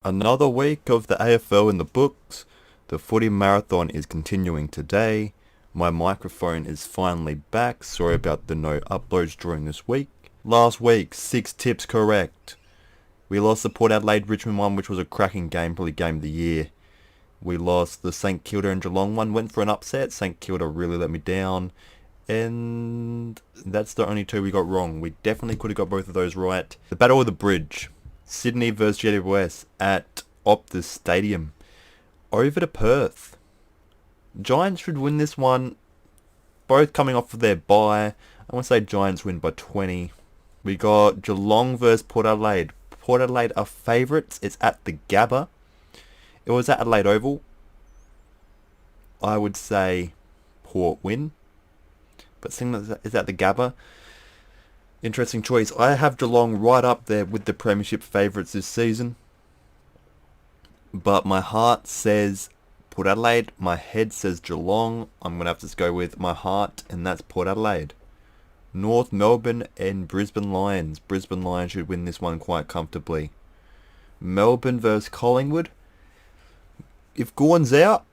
Another week of the AFL in the books. The footy marathon is continuing today. My microphone is finally back. Sorry about the no uploads during this week. Last week, 6 tips correct. We lost the Port Adelaide Richmond one, which was a cracking game, probably game of the year. We lost the St Kilda and Geelong one, went for an upset. St Kilda really let me down. And that's the only 2 we got wrong. We definitely could have got both of those right. The Battle of the Bridge. Sydney versus GWS at Optus Stadium. Over to Perth. Giants should win this one. Both coming off of their bye. I want to say Giants win by 20. We got Geelong versus Port Adelaide. Port Adelaide are favourites. It's at the Gabba. It was at Adelaide Oval. I would say Port win. But seeing that it's at the Gabba, interesting choice. I have Geelong right up there with the Premiership favourites this season. But my heart says Port Adelaide. My head says Geelong. I'm going to have to go with my heart, and that's Port Adelaide. North Melbourne and Brisbane Lions. Brisbane Lions should win this one quite comfortably. Melbourne versus Collingwood. If Gawn's out,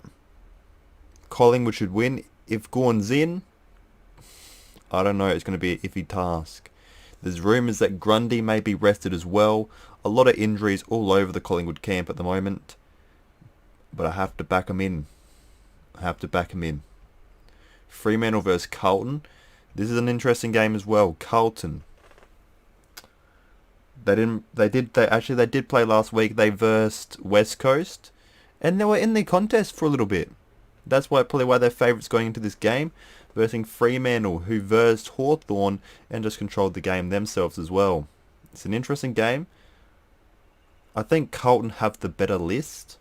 Collingwood should win. If Gawn's in, I don't know. It's going to be an iffy task. There's rumours that Grundy may be rested as well. A lot of injuries all over the Collingwood camp at the moment. But I have to back them in. Fremantle versus Carlton. This is an interesting game as well. Carlton. They did play last week. They versed West Coast. And they were in the contest for a little bit. That's probably why they're favourites going into this game. Versing Fremantle, who versed Hawthorn and just controlled the game themselves as well. It's an interesting game. I think Carlton have the better list.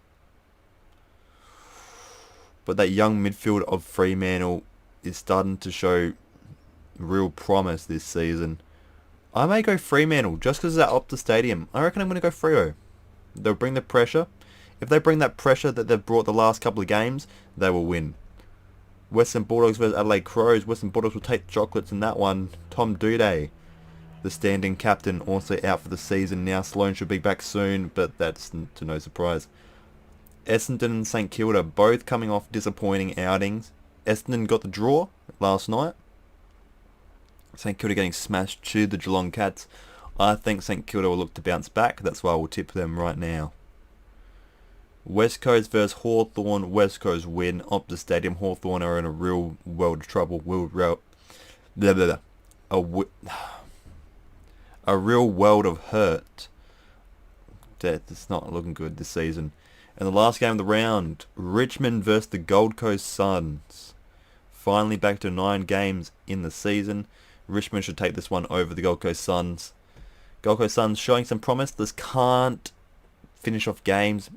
But that young midfield of Fremantle is starting to show real promise this season. I may go Fremantle just because it's at Optus Stadium. I reckon I'm going to go Freo. They'll bring the pressure. If they bring that pressure that they've brought the last couple of games, they will win. Western Bulldogs versus Adelaide Crows. Western Bulldogs will take the chocolates in that one. Tom Doedee, the standing captain, also out for the season now. Sloan should be back soon, but that's to no surprise. Essendon and St Kilda both coming off disappointing outings. Essendon got the draw last night. St Kilda getting smashed to the Geelong Cats. I think St Kilda will look to bounce back. That's why I will tip them right now. West Coast versus Hawthorn. West Coast win. Optus Stadium. Hawthorn are in a real world of trouble. A real world of hurt. It's not looking good this season. And the last game of the round, Richmond versus the Gold Coast Suns. Finally back to 9 games in the season. Richmond should take this one over the Gold Coast Suns. Gold Coast Suns showing some promise. This can't finish off games.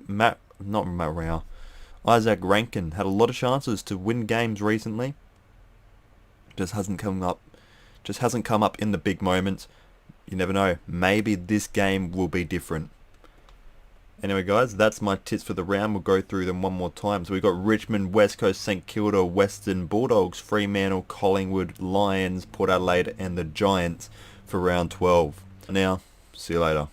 Isaac Rankin had a lot of chances to win games recently. Just hasn't come up in the big moments. You never know. Maybe this game will be different. Anyway, guys, that's my tips for the round. We'll go through them one more time. So we've got Richmond, West Coast, St Kilda, Western Bulldogs, Fremantle, Collingwood, Lions, Port Adelaide, and the Giants for round 12. Now, see you later.